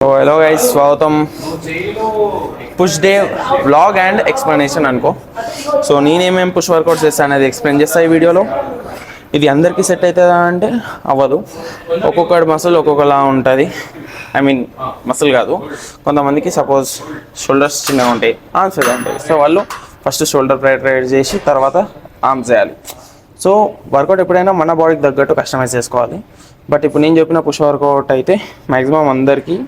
Hello guys, స్వాగతం. Push day vlog and explanation అనుకో. So నేనేమేమి push workouts చేస్తాను అనేది ఎక్స్ప్లెయిన్ చేస్తాను ఈ వీడియోలో. ఇది అందరికీ సెట్ అవుతుందా అంటే అవ్వదు. ఒక్కొక్కటి మసిల్ ఒక్కొక్కలా ఉంటుంది. ఐ మీన్ మసిల్ కాదు, కొంతమందికి సపోజ్ షోల్డర్స్ చిన్నగా ఉంటాయి, ఆర్మ్స్ ఏదో ఉంటాయి. సో వాళ్ళు ఫస్ట్ షోల్డర్ ప్రైవేట్ చేసి తర్వాత ఆర్మ్స్ చేయాలి. సో వర్కౌట్ ఎప్పుడైనా మన బాడీకి తగ్గట్టు కస్టమైజ్ చేసుకోవాలి. బట్ ఇప్పుడు నేను చెప్పిన పుష్ వర్కౌట్ అయితే మ్యాక్సిమం అందరికీ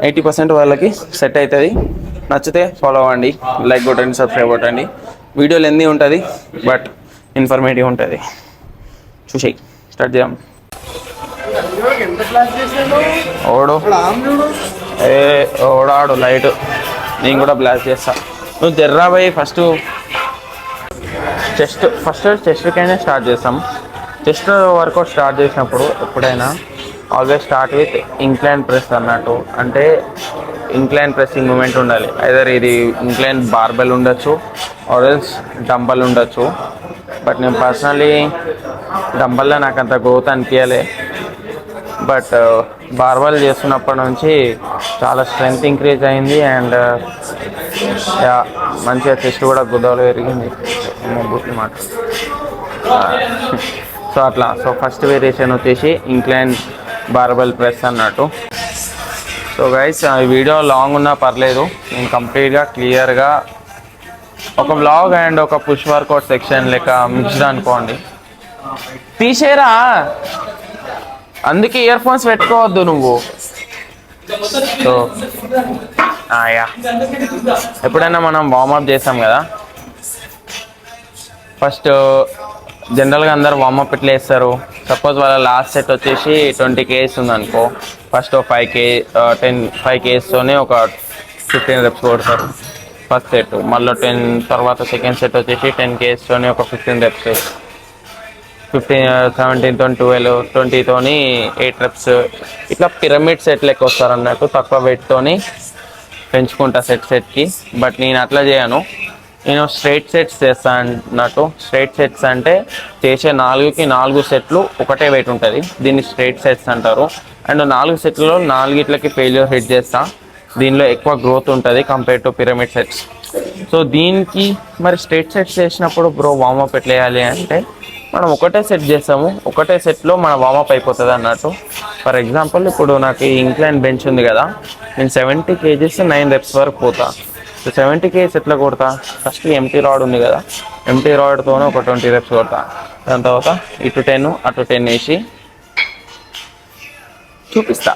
80% వాళ్ళకి సెట్ అవుతుంది. నచ్చితే ఫాలో అవ్వండి, లైక్ కొట్టండి, సబ్స్క్రైబ్ కొట్టండి. వీడియో లెంతీ ఉంటుంది బట్ ఇన్ఫర్మేటివ్ ఉంటుంది. చూసేయి, స్టార్ట్ చేద్దాం. ఓడు ఓడాడు లైట్, నేను కూడా బ్లాస్ట్ చేస్తా. నువ్వు జర్రాబాయి ఫస్ట్ చెస్ట్కైనా స్టార్ట్ చేస్తాం. చెస్ట్ వర్కౌట్ స్టార్ట్ చేసినప్పుడు ఎప్పుడైనా always start with incline press అన్నట్టు. అంటే ఇంక్లైన్ ప్రెస్సింగ్ మూమెంట్ ఉండాలి. ఐదర్ ఇది ఇంక్లైన్ బార్బెల్ ఉండొచ్చు ఆర్ఎల్స్ డంబల్ ఉండొచ్చు. బట్ నేను పర్సనలీ డంబల్లో నాకు అంత గ్రోత్ అనిపించలే. బట్ బార్బెల్ చేస్తున్నప్పటి నుంచి చాలా స్ట్రెంగ్త్ ఇంక్రీజ్ అయింది అండ్ మంచిగా చెస్ట్ కూడా గుద్దలు పెరిగింది. బుద్ధి మాట. సో అట్లా. సో ఫస్ట్ వేరియేషన్ వచ్చేసి ఇంక్లైన్ బార్బెల్ ప్రెస్ అన్నట్టు. సో గైస్, ఈ వీడియో లాంగ్ ఉన్నా పర్లేదు, నేను కంప్లీట్గా క్లియర్గా ఒక వ్లాగ్ అండ్ ఒక పుష్ వర్కౌట్ సెక్షన్ లెక్క మిక్స్డ్ అనుకోండి. తీసేరా, అందుకే ఇయర్ ఫోన్స్ పెట్టుకోవద్దు నువ్వు. సో యా, ఎప్పుడైనా మనం వార్మప్ చేస్తాం కదా, ఫస్ట్ జనరల్గా అందరు వార్మప్ ఎట్లా వేస్తారు. సపోజ్ వాళ్ళ లాస్ట్ సెట్ వచ్చేసి 20 kgs ఉందనుకో, ఫస్ట్ 5 kgs ఒక 15 reps కొడతారు ఫస్ట్ సెట్. మళ్ళీ 10 తర్వాత సెకండ్ సెట్ వచ్చేసి 10 kgs ఒక 15 reps, 17 తో 12, 20 తోని 8 reps. ఇట్లా పిరమిడ్ సెట్ లెక్క వస్తారు అన్నట్టు, తక్కువ వెయిట్తోని పెంచుకుంటా సెట్కి. బట్ నేను అట్లా చేయను, నేను స్ట్రైట్ సెట్స్ చేస్తాను అన్నట్టు. స్ట్రైట్ సెట్స్ అంటే చేసే 4కి 4 సెట్లు ఒకటే వెయిట్ ఉంటుంది, దీన్ని స్ట్రైట్ సెట్స్ అంటారు. అండ్ 4 సెట్లలో 4గిట్లకి ఫెయిల్యూర్ హిట్ చేస్తా. దీనిలో ఎక్కువ గ్రోత్ ఉంటుంది compare to pyramid sets. So దీనికి మరి స్ట్రైట్ సెట్స్ చేసినప్పుడు బ్రో వార్మప్ ఎట్లా వేయాలి అంటే, మనం ఒకటే సెట్ చేస్తాము, ఒకటే సెట్లో మన వార్మప్ అయిపోతుంది అన్నట్టు. ఫర్ ఎగ్జాంపుల్ ఇప్పుడు నాకు ఈ ఇంక్లైన్ బెంచ్ ఉంది కదా, నేను 70 kgs 9 reps వరకు పోతా. సో 70 kgs ఎట్లా కొడతా, ఫస్ట్ ఎంటీ రాడ్ ఉంది కదా, ఎంటీ రాడ్తోనే ఒక 20 reps కొడతా. దాని తర్వాత ఇటు 10 అటు 10 వేసి చూపిస్తా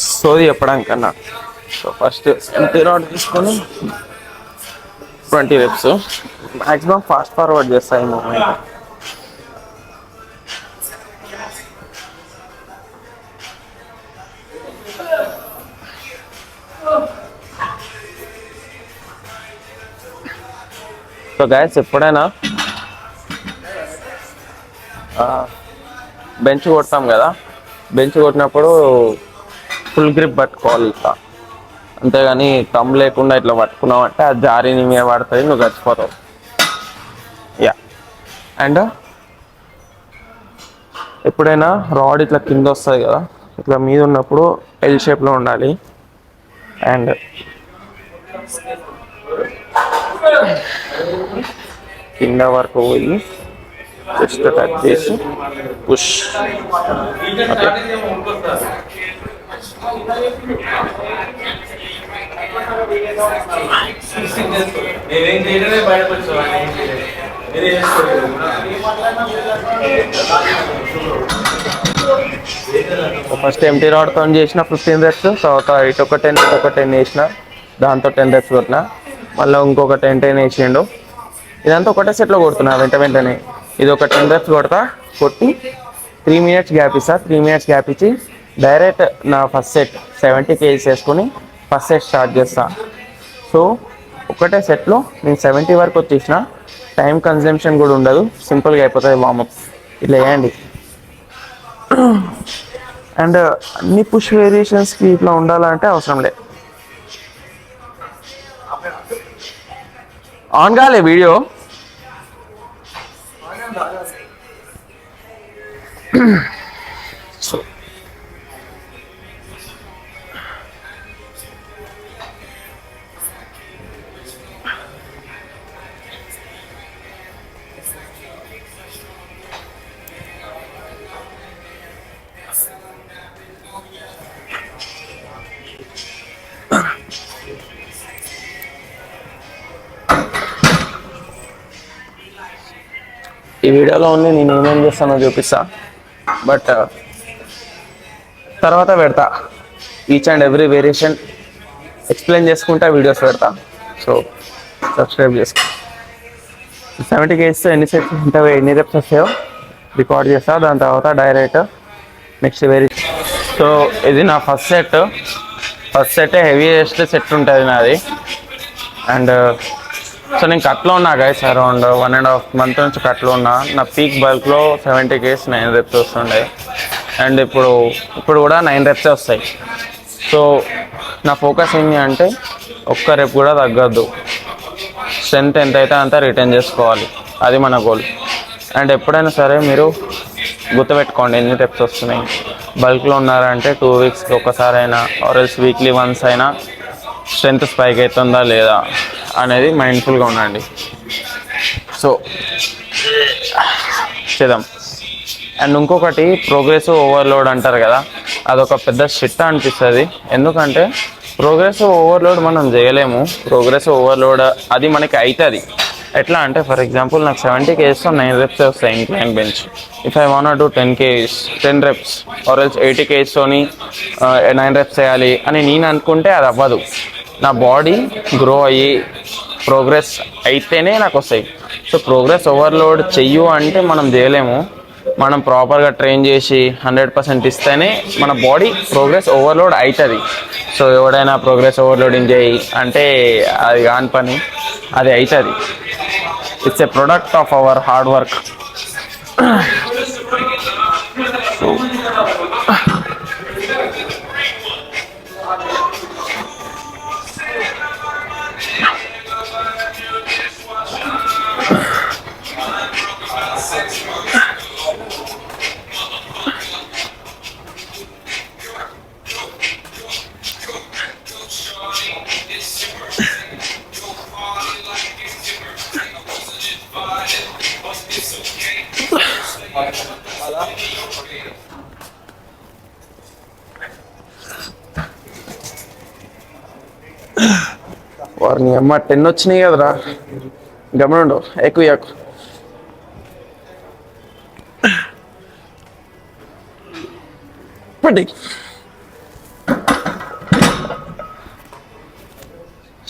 సోది చెప్పడానికన్నా. సో ఫస్ట్ ఎంటీ రాడ్ తీసుకొని 20 reps మ్యాక్సిమం ఫాస్ట్ ఫార్వర్డ్ చేస్తాయి ఈ మూమెంట్. సో గైస్, ఎప్పుడైనా బెంచ్ కొడతాం కదా, బెంచ్ కొట్టినప్పుడు ఫుల్ గ్రిప్ పట్టుకోవాలి. అంతేగాని తమ్ లేకుండా ఇట్లా పట్టుకున్నావు అంటే అది జారి నీ మీద పడుతుంది, నువ్వు చచ్చిపోతావు. యా. అండ్ ఎప్పుడైనా రాడ్ ఇట్లా కింద వస్తుంది కదా, ఇట్లా మీద ఉన్నప్పుడు ఎల్ షేప్లో ఉండాలి. అండ్ కింద వరకు పోయి జస్ట్ టచ్ చేసి పుష్. ఫస్ట్ ఎంటీ రాడ్తో చేసిన 15 reps, తర్వాత ఇటు ఒక 10 వేసిన, దాంతో 10 reps కొట్టిన, మళ్ళీ ఇంకొక 10 వేసిండు. ఇదంతా ఒకటే సెట్లో కొడుతున్నా వెంటనే. ఇది ఒక 10 reps కొట్టి 3 minutes గ్యాప్ ఇస్తా. 3 minutes గ్యాప్ ఇచ్చి డైరెక్ట్ నా ఫస్ట్ సెట్ 70 kgs వేసుకొని ఫస్ట్ సెట్ స్టార్ట్ చేస్తా. సో ఒకటే సెట్లో నేను 70 వరకు వచ్చేసిన, టైం కన్జంప్షన్ కూడా ఉండదు, సింపుల్గా అయిపోతుంది వార్మప్. ఇట్లా వేయండి. అండ్ అన్ని పుష్ వేరియేషన్స్కి ఇట్లా ఉండాలంటే అవసరం లేదు. ఆన్ కాలే వీడియో. ఈ వీడియోలో ఓన్లీ నేను ఏమేం చేస్తానో చూపిస్తా, బట్ తర్వాత పెడతా each and every variation explain చేసుకుంటా వీడియోస్ పెడతా. సో సబ్స్క్రైబ్ చేసుకో. 70 kgs ఎన్ని రెప్స్ వస్తాయో రికార్డ్ చేస్తా, దాని తర్వాత డైరెక్ట్ నెక్స్ట్ సో ఇది నా ఫస్ట్ సెట్ హెవీయెస్ట్ సెట్ ఉంటుంది నాది. అండ్ సో నేను కట్లో ఉన్నా గైస్, అరౌండ్ 1.5 month నుంచి కట్లో ఉన్నా. నా పీక్ బల్క్లో 70 kgs 9 reps వస్తుండే, అండ్ ఇప్పుడు కూడా 9 reps వస్తాయి. సో నా ఫోకస్ ఏంటి అంటే ఒక్క రెప్ కూడా తగ్గద్దు, స్ట్రెంత్ ఎంత అయితే అంత రిటైన్ చేసుకోవాలి, అది మన గోల్. అండ్ ఎప్పుడైనా సరే మీరు గుర్తుపెట్టుకోండి ఎన్ని రెప్స్ వస్తున్నాయి. బల్క్లో ఉన్నారంటే 2 weeksకి ఒకసారైనా ఆర్ఎల్స్ వీక్లీ వన్స్ అయినా స్ట్రెంత్ స్పైక్ అవుతుందా లేదా అనేది మైండ్ఫుల్గా ఉండండి. సో చేద్దాం. అండ్ ఇంకొకటి ప్రోగ్రెసివ్ ఓవర్లోడ్ అంటారు కదా, అదొక పెద్ద షిట్ అనిపిస్తుంది. ఎందుకంటే ప్రోగ్రెసివ్ ఓవర్లోడ్ మనం చేయలేము. ప్రోగ్రెసివ్ ఓవర్లోడ్ అది మనకి అవుతుంది. ఎట్లా అంటే ఫర్ ఎగ్జాంపుల్ నాకు 70 kgs 9 reps వస్తాయి incline bench. If I want do 10 kgs 10 reps or else 80 kgs 9 reps చేయాలి అని నేను అనుకుంటే అది అవ్వదు. నా బాడీ గ్రో అయ్యి ప్రోగ్రెస్ అయితేనే నాకు వస్తాయి. సో ప్రోగ్రెస్ ఓవర్లోడ్ చెయ్యు అంటే మనం చేయలేము. మనం ప్రాపర్గా ట్రైన్ చేసి 100% ఇస్తేనే మన బాడీ ప్రోగ్రెస్ ఓవర్లోడ్ అవుతుంది. సో ఎవడైనా ప్రోగ్రెస్ ఓవర్లోడింగ్ చేయి అంటే అది కాని పని, అది అవుతుంది. It's a product of our hard work. వారిని అమ్మ 10 వచ్చినాయి కదరా, గమనండు ఎక్కువ పడి.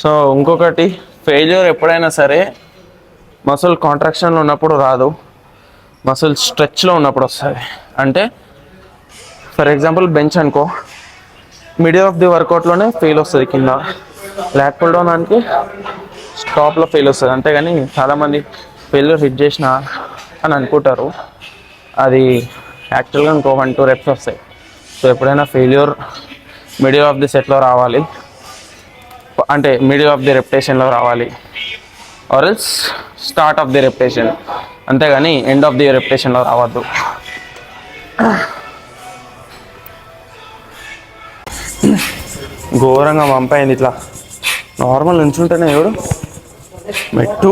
సో ఇంకొకటి, ఫెయిల్యూర్ ఎప్పుడైనా సరే మసిల్ కాంట్రాక్షన్లో ఉన్నప్పుడు రాదు, మసిల్ స్ట్రెచ్లో ఉన్నప్పుడు వస్తుంది. అంటే ఫర్ ఎగ్జాంపుల్ బెంచ్ అనుకో, మిడిల్ ఆఫ్ ది వర్కౌట్లోనే ఫెయిల్ వస్తుంది కింద, లాట్ పుల్ డౌన్ దానికి టాప్లో ఫెయిల్ వస్తుంది. అంతేగాని చాలామంది ఫెయిల్యూర్ హిట్ చేసిన అని అనుకుంటారు, అది యాక్చువల్గా ఇంకో 1-2 reps వస్తాయి. సో ఎప్పుడైనా ఫెయిల్యూర్ మిడిల్ ఆఫ్ ది సెట్లో రావాలి, అంటే మిడిల్ ఆఫ్ ది రెప్యుటేషన్లో రావాలి, or else start of the reputation, అంతేగాని ఎండ్ ఆఫ్ ది రెప్యుటేషన్లో రావద్దు. ఘోరంగా పంపైంది. ఇట్లా నార్మల్ నుంచుంటేనే ఎవడు మెట్టు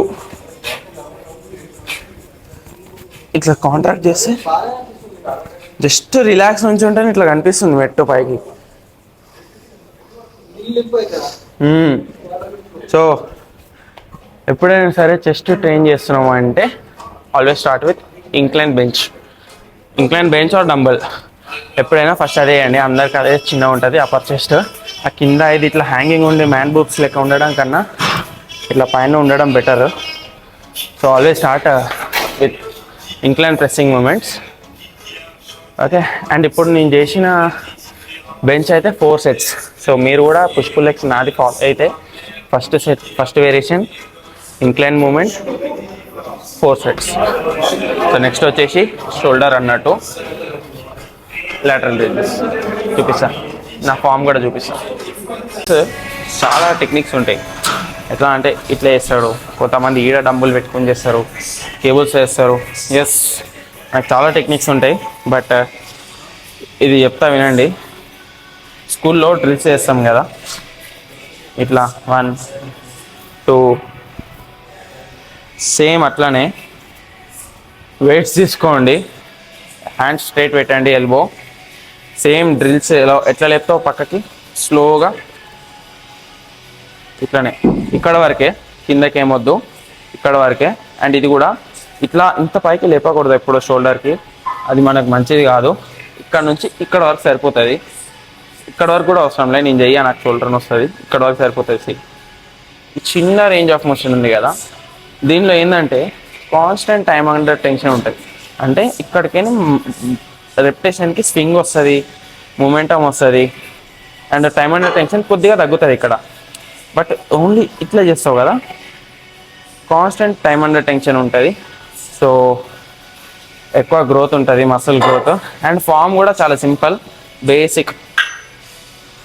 ఇట్లా కాంట్రాక్ట్ చేస్తే జస్ట్ రిలాక్స్ నుంచుంటేనే ఇట్లా కనిపిస్తుంది మెట్టు పైకి. సో ఎప్పుడైనా సరే చెస్ట్ ట్రైన్ చేస్తున్నాము అంటే always start with incline bench or dumbbell. ఎప్పుడైనా ఫస్ట్ అదే అండి, అందరికి అదే చిన్నగా ఉంటుంది అప్పర్ చెస్ట్. ఆ కింద ఇది ఇట్లా హ్యాంగింగ్ ఉండి మ్యాన్ బూబ్స్ లెక్క ఉండడం కన్నా ఇట్లా పైన ఉండడం better. So always start with incline pressing movements. Okay, and ఇప్పుడు నేను చేసిన బెంచ్ అయితే 4 sets. సో మీరు కూడా పుష్ పుల్ లెగ్స్ నాది ఫాలో అయితే first variation incline movement 4 sets. So next వచ్చేసి షోల్డర్ అన్నట్టు lateral raises చూపిస్తా, నా ఫామ్ కూడా చూపిస్తా. చాలా టెక్నిక్స్ ఉంటాయి. ఎట్లా అంటే ఇట్లా వేస్తాడు, కొంతమంది ఈడ డంబుల్ పెట్టుకొని చేస్తారు, కేబుల్స్ వేస్తారు. ఎస్, నాకు చాలా టెక్నిక్స్ ఉంటాయి, బట్ ఇది చెప్తా వినండి. స్కూల్లో డ్రిల్స్ చేస్తాం కదా, ఇట్లా 1 2 సేమ్ అట్లానే వెయిట్స్ తీసుకోండి, హ్యాండ్స్ స్ట్రైట్ పెట్టండి, ఎల్బో సేమ్ డ్రిల్స్ ఎట్లా లేపుతావు పక్కకి స్లోగా ఇట్లానే ఇక్కడ వరకే, కిందకి ఏమొద్దు, ఇక్కడ వరకే. అండ్ ఇది కూడా ఇట్లా ఇంత పైకి లేపకూడదు ఎప్పుడు షోల్డర్కి, అది మనకు మంచిది కాదు. ఇక్కడ నుంచి ఇక్కడ వరకు సరిపోతుంది, ఇక్కడ వరకు కూడా అవసరం లేదు, నేను చెయ్యా, నాకు షోల్డర్ వస్తుంది, ఇక్కడ వరకు సరిపోతుంది. చిన్న రేంజ్ ఆఫ్ మోషన్ ఉంది కదా, దీనిలో ఏంటంటే కాన్స్టెంట్ టైం అండర్ టెన్షన్ ఉంటుంది. అంటే ఇక్కడికైనా రెప్యుటేషన్కి స్వింగ్ వస్తుంది, మూమెంటం వస్తుంది, అండ్ టైం అండర్ టెన్షన్ కొద్దిగా తగ్గుతుంది ఇక్కడ. బట్ ఓన్లీ ఇట్లా చేస్తావు కదా, కాన్స్టెంట్ టైం అండర్ టెన్షన్ ఉంటుంది. సో ఎక్కువ గ్రోత్ ఉంటుంది, మసిల్ గ్రోత్. అండ్ ఫామ్ కూడా చాలా సింపుల్, బేసిక్.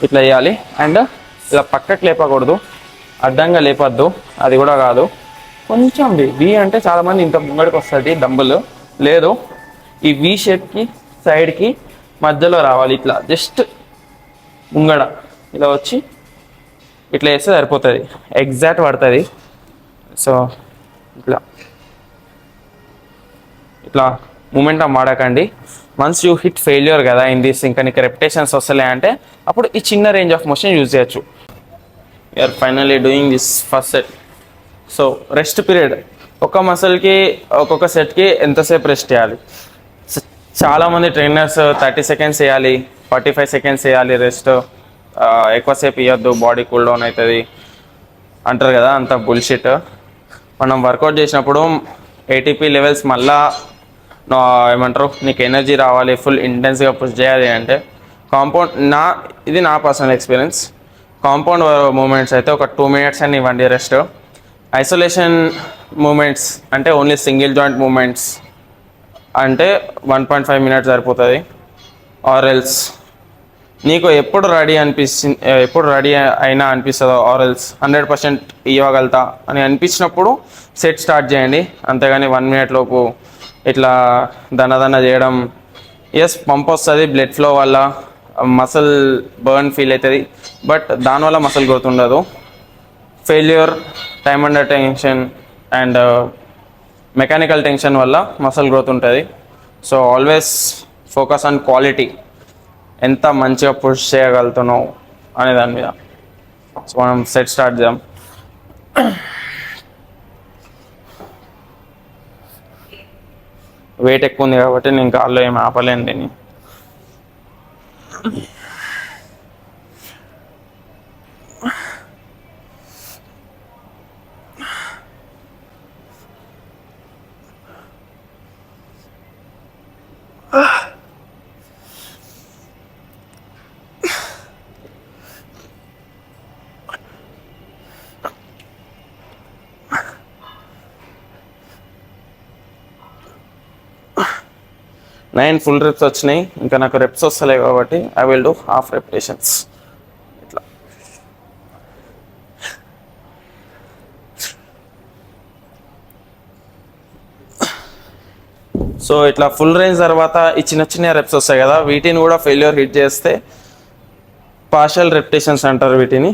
ఇట్లా చేయాలి. అండ్ ఇలా పక్కకు లేపకూడదు, అడ్డంగా లేపద్దు, అది కూడా కాదు. కొంచెం వి అంటే చాలామంది ఇంత ముంగడికి వస్తుంది డంబుల్, లేదు, ఈ వి షేప్కి సైడ్కి మధ్యలో రావాలి. ఇట్లా జస్ట్ ముంగడ ఇలా వచ్చి ఇట్లా వేస్తే సరిపోతుంది, ఎగ్జాక్ట్ పడుతుంది. సో ఇట్లా ఇట్లా మూమెంటం వాడకండి. వన్స్ యూ హిట్ ఫెయిల్యూర్ కదా ఇన్ దిస్, ఇంకా నీకు రెప్యుటేషన్స్ వస్తలే అంటే అప్పుడు ఈ చిన్న రేంజ్ ఆఫ్ మోషన్ యూజ్ చేయొచ్చు. You're finally doing this first set. So rest period, ఒక్క మసిల్కి ఒక్కొక్క సెట్కి ఎంతసేపు రెస్ట్ చేయాలి? చాలామంది ట్రైనర్స్ 30 సెకండ్స్ వేయాలి, 45 సెకండ్స్ వేయాలి రెస్ట్, ఎక్కువసేపు ఇవ్వద్దు, బాడీ కూల్ డౌన్ అవుతుంది అంటారు కదా, అంత బుల్షిట్. మనం వర్కౌట్ చేసినప్పుడు ఏటీపీ లెవెల్స్ మళ్ళా ఏమంటారు, నీకు ఎనర్జీ రావాలి, ఫుల్ ఇంటెన్స్గా పుష్ చేయాలి అంటే కాంపౌండ్, ఇది నా పర్సనల్ ఎక్స్పీరియన్స్, కాంపౌండ్ మూమెంట్స్ అయితే ఒక 2 minutes అని ఇవ్వండి రెస్ట్. ఐసోలేషన్ మూమెంట్స్ అంటే ఓన్లీ సింగిల్ జాయింట్ మూమెంట్స్ అంటే 1.5 minutes సరిపోతుంది. ఆర్ఎల్స్ నీకు ఎప్పుడు రెడీ అయినా అనిపిస్తుందో, ఆర్ఎల్స్ 100% ఇవ్వగలుగుతా అని అనిపించినప్పుడు సెట్ స్టార్ట్ చేయండి. అంతేగాని 1 minute లోపు ఇట్లా దన్న చేయడం, ఎస్ పంప్ వస్తుంది బ్లడ్ ఫ్లో వల్ల, మసిల్ బర్న్ ఫీల్ అవుతుంది, బట్ దానివల్ల మసిల్ గ్రోత్ ఉండదు. Failure, time under tension and mechanical tension వల్ల మసిల్ గ్రోత్ ఉంటుంది. So always focus on quality, ఎంత మంచిగా పుష్ చేయగలుగుతున్నావు అనే దాని మీద. సో మనం సెట్ స్టార్ట్ చేద్దాం. వెయిట్ ఎక్కువ ఉంది కాబట్టి నేను కాళ్ళు ఏమి ఆపలేను దీన్ని. నైన్ ఫుల్ రెప్స్ వచ్చినాయి, ఇంకా నాకు రెప్స్ వస్తలేవు కాబట్టి I will do half repetitions. ఇట్లా సో ఇట్లా ఫుల్ రేంజ్ తర్వాత ఈ చిన్న చిన్న రెప్స్ వస్తాయి కదా, వీటిని కూడా ఫెయిల్యూర్ హిట్ చేస్తే పార్షల్ రెపిటేషన్స్ అంటారు వీటిని.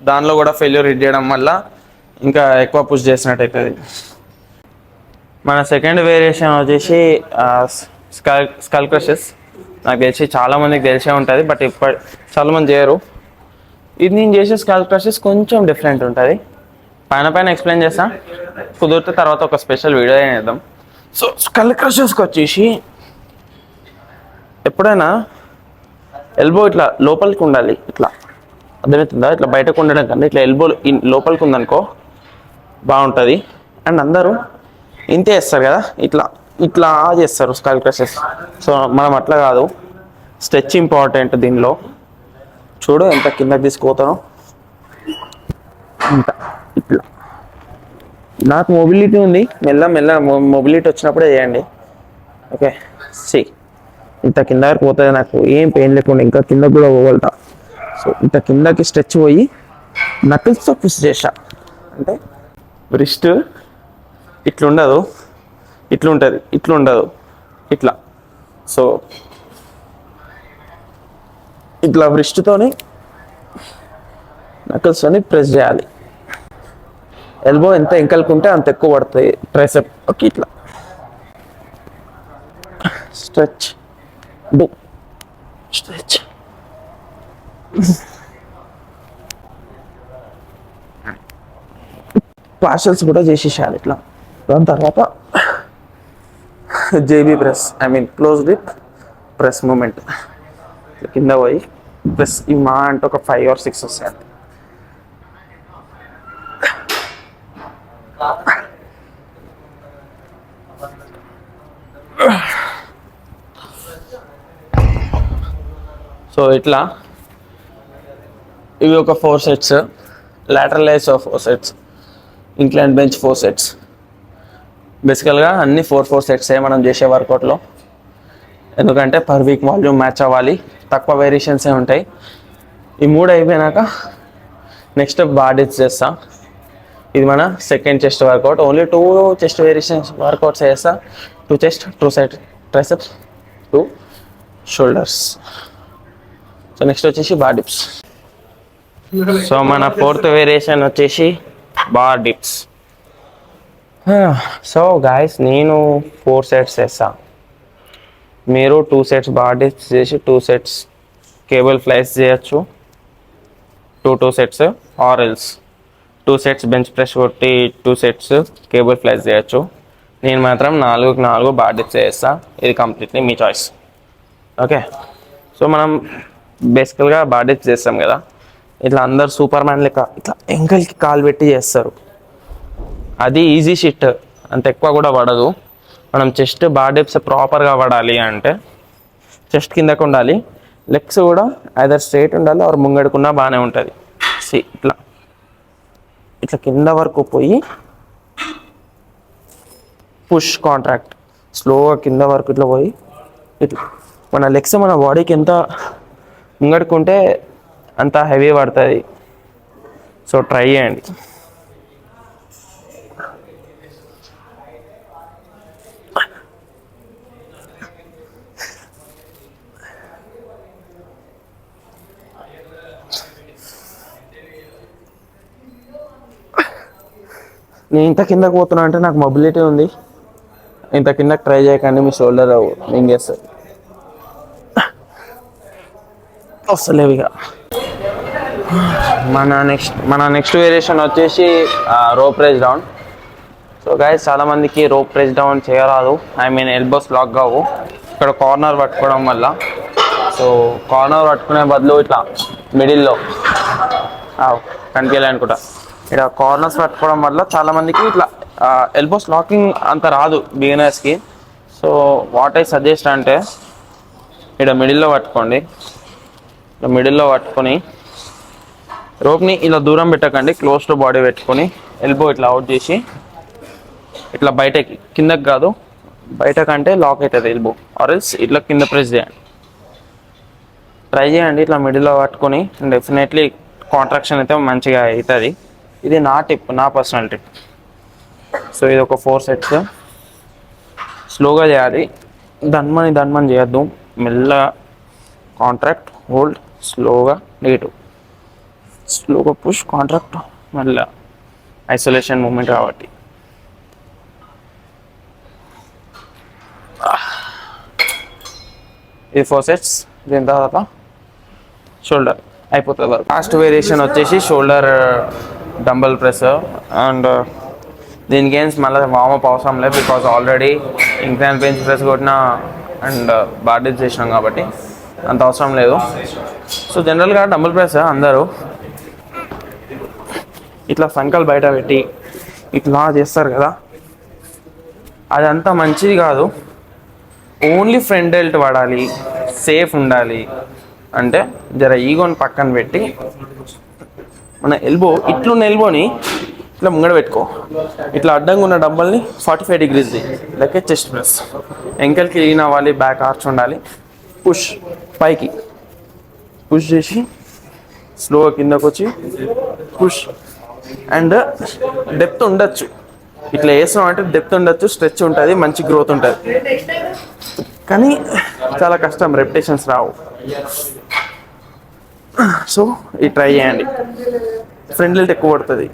దానిలో కూడా ఫెయిల్యూర్ హిట్ చేయడం వల్ల ఇంకా ఎక్కువ పుష్ చేసినట్టు అవుతుంది. మన సెకండ్ వేరియేషన్ వచ్చేసి స్కల్ క్రషెస్. నాకు తెలిసి చాలామందికి తెలిసే ఉంటుంది, బట్ చాలామంది చేయరు. ఇది నేను చేసే స్కల్ క్రషెస్ కొంచెం డిఫరెంట్ ఉంటుంది. పైన ఎక్స్ప్లెయిన్ చేస్తా, కుదిరితే తర్వాత ఒక స్పెషల్ వీడియో చేద్దాం. సో స్కల్ క్రషెస్కి వచ్చేసి ఎప్పుడైనా ఎల్బో ఇట్లా లోపలికి ఉండాలి, ఇట్లా అర్థమవుతుందా? ఇట్లా బయటకు ఉండడం కన్నా ఇట్లా ఎల్బో లోపలికి ఉందనుకో బాగుంటుంది. అండ్ అందరూ ఇంతే చేస్తారు కదా, ఇట్లా ఇట్లా చేస్తారు స్కల్ క్రషెస్. సో మనం అట్లా కాదు, స్ట్రెచ్ ఇంపార్టెంట్ దీనిలో. చూడు ఎంత కిందకి తీసుకుపోతానో, ఇంత ఇట్లా. నాకు మొబిలిటీ ఉంది, మెల్ల మొబిలిటీ వచ్చినప్పుడే చేయండి. ఓకే, సి ఇంత కింద వరకు పోతుంది, నాకు ఏం పెయిన్ లేకుండా ఇంకా కిందకి కూడా పోగలుగుతా. సో ఇంత కిందకి స్ట్రెచ్ పోయి నకిల్స్తో పుష్ చేసా అంటే రిస్ట్ ఇట్లుండదు, ఇట్లుంటుంది, ఇట్లుండదు, ఇట్లా. సో ఇట్లా రిస్ట్తోని నకిల్స్తోని ప్రెస్ చేయాలి. ఎల్బో ఎంత ఎంకలుకుంటే అంత ఎక్కువ పడుతుంది ట్రైసెప్. ఓకే, ఇట్లా స్ట్రెచ్, డూ స్ట్రెచ్. పార్షల్స్ కూడా చేసేసేయాలి ఇట్లా. దాని తర్వాత JB press, I mean close grip press movement. కింద పోయి ప్రెస్ ఈ మా అంటే ఒక 5 or 6 వస్తాయి. సో ఇట్లా ఇవి ఒక 4 sets, lateral raise of 4 sets, incline bench 4 sets. బేసికల్గా అన్ని 4 sets మనం చేసే వర్కౌట్లో, ఎందుకంటే పర్ వీక్ వాల్యూమ్ మ్యాచ్ అవ్వాలి, తక్కువ వేరియేషన్సే ఉంటాయి. ఈ 3 అయిపోయినాక నెక్స్ట్ బార్ డిప్స్ చేస్తా. ఇది మన second chest workout. Only 2 chest variations workouts చేస్తా. 2 chest, 2 side triceps, 2 shoulders. So next వచ్చేసి బార్ డిప్స్. సో మన 4th వేరియేషన్ వచ్చేసి బార్ డిప్స్. సో గాయస్ నేను 4 sets చేస్తా, మీరు 2 sets బార్ డిప్స్ చేసి 2 sets కేబుల్ ఫ్లైస్ చేయొచ్చు, 2 sets, or else 2 sets bench press కొట్టి 2 sets కేబుల్ ఫ్లైస్ చేయొచ్చు. నేను మాత్రం 4 బార్ డిప్స్ చేస్తా. ఇది కంప్లీట్లీ మీ చాయిస్. ఓకే, సో మనం బేసికల్గా బార్ డిప్స్ చేస్తాం కదా, ఇట్లా అందరు సూపర్ మ్యాన్ లెక్క ఇట్లా ఎంకల్కి కాలు పెట్టి చేస్తారు. అది ఈజీ షిట్, అంత ఎక్కువ కూడా పడదు. మనం చెస్ట్ బార్ డిప్స్ ప్రాపర్గా పడాలి అంటే చెస్ట్ కిందకు ఉండాలి, లెగ్స్ కూడా ఐదర్ స్ట్రైట్ ఉండాలి ఆర్ ముంగడుకున్నా బాగానే ఉంటుంది. ఇట్లా ఇట్లా కింద వరకు పోయి పుష్ కాంట్రాక్ట్, స్లోగా కింద వరకు ఇట్లా పోయి ఇట్లా మన లెగ్స్ మన బాడీకి ఎంత ముంగడుకుంటే అంత హెవీ పడుతుంది. సో ట్రై చేయండి. నేను ఇంత కిందకు పోతున్నా అంటే నాకు మొబిలిటీ ఉంది. ఇంత కిందకి ట్రై చేయకండి, మీ షోల్డర్ మింగేస్తుంది, వస్తలేవు ఇక. మన నెక్స్ట్ వేరియేషన్ వచ్చేసి rope press down. So guys చాలామందికి రోప్ ప్రెస్ డౌన్ చేయరాదు, ఐ మీన్ ఎల్బోస్ లాక్ కావు ఇక్కడ కార్నర్ పట్టుకోవడం వల్ల. సో కార్నర్ పట్టుకునే బదులు ఇట్లా మిడిల్లో కనిపించాలి అనుకుంటా, ఇక్కడ కార్నర్స్ పట్టుకోవడం వల్ల చాలామందికి ఇట్లా ఎల్బోస్ లాకింగ్ అంత రాదు బిగినర్స్కి. సో వాట్ ఐ సజెస్ట్ అంటే ఇక్కడ మిడిల్లో పట్టుకోండి. ఇలా మిడిల్లో పట్టుకొని రోప్ని ఇలా దూరం పెట్టకండి, క్లోజ్ టు బాడీ పెట్టుకొని ఎల్బో ఇట్లా అవుట్ చేసి ఇట్లా బయటకి, కిందకి కాదు బయటకంటే లాక్ అవుతుంది ఎల్బో, ఆర్ ఎల్స్ ఇట్లా కింద ప్రెస్ చేయండి. ట్రై చేయండి ఇట్లా మిడిల్లో పట్టుకొని, డెఫినెట్లీ కాంట్రాక్షన్ అయితే మంచిగా అవుతుంది. ఇది నా టిప్, నా పర్సనల్ టిప్. సో ఇది ఒక 4 sets స్లోగా చేయాలి, ధన్మని చేయొద్దు. మెల్లగా కాంట్రాక్ట్, హోల్డ్, స్లోగా నెగిటివ్, స్లోగా పుష్, కాంట్రాక్ట్, మళ్ళీ ఐసోలేషన్ మూమెంట్ కాబట్టి. ఇది 4 sets. దీని తర్వాత షోల్డర్ అయిపోతుంది వరకు. లాస్ట్ వేరియేషన్ వచ్చేసి షోల్డర్ డంబల్ ప్రెస్. అండ్ దీని గేమ్స్ మళ్ళీ వార్మప్ అవసరం లేదు, because already incline bench press కొట్టిన అండ్ బార్ డిప్స్ చేసినాం కాబట్టి అంత అవసరం లేదు. సో జనరల్గా డంబల్ ప్రెస్ అందరూ ఇట్లా సంకల్ బయట పెట్టి ఇట్లా చేస్తారు కదా, అదంతా మంచిది కాదు. ఓన్లీ ఫ్రంట్ డెల్ట్ వాడాలి, సేఫ్ ఉండాలి. అంటే జర ఈగోని పక్కన పెట్టి మన ఎల్బో ఇట్లున్న ఎల్బోని ఇట్లా ముంగడ పెట్టుకో, ఇట్లా అడ్డంగా ఉన్న డంబల్ని 45 degrees లెక్క చెస్ట్ ప్రెస్, ఎంకల్కి లీన్ అవ్వాలి, బ్యాక్ ఆర్చ్ ఉండాలి. పుష్ పైకి పుష్ చేసి స్లోగా కిందకు వచ్చి పుష్. అండ్ డెప్త్ ఉండొచ్చు, ఇట్లా వేసాం అంటే డెప్త్ ఉండొచ్చు, స్ట్రెచ్ ఉంటుంది, మంచి గ్రోత్ ఉంటుంది. కానీ చాలా కష్టం, రెపిటేషన్స్ రావు. సో ఇది ట్రై చేయండి, ఫ్రంట్ డెల్ట్ ఎక్కువ పడుతుంది.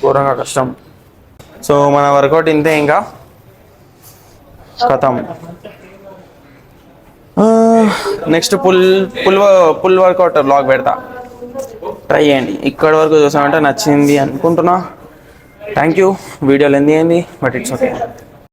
ఘోరంగా కష్టం. సో మన వర్కౌట్ ఇంతే, ఇంకా కథం. నెక్స్ట్ పుల్ వర్కౌట్ బ్లాగ్ పెడతా, ట్రై చేయండి. ఇక్కడ వరకు చూసామంటే నచ్చింది అనుకుంటున్నా. Thank you. వీడియోలు ఎంది బట్ ఇట్స్ ఓకే.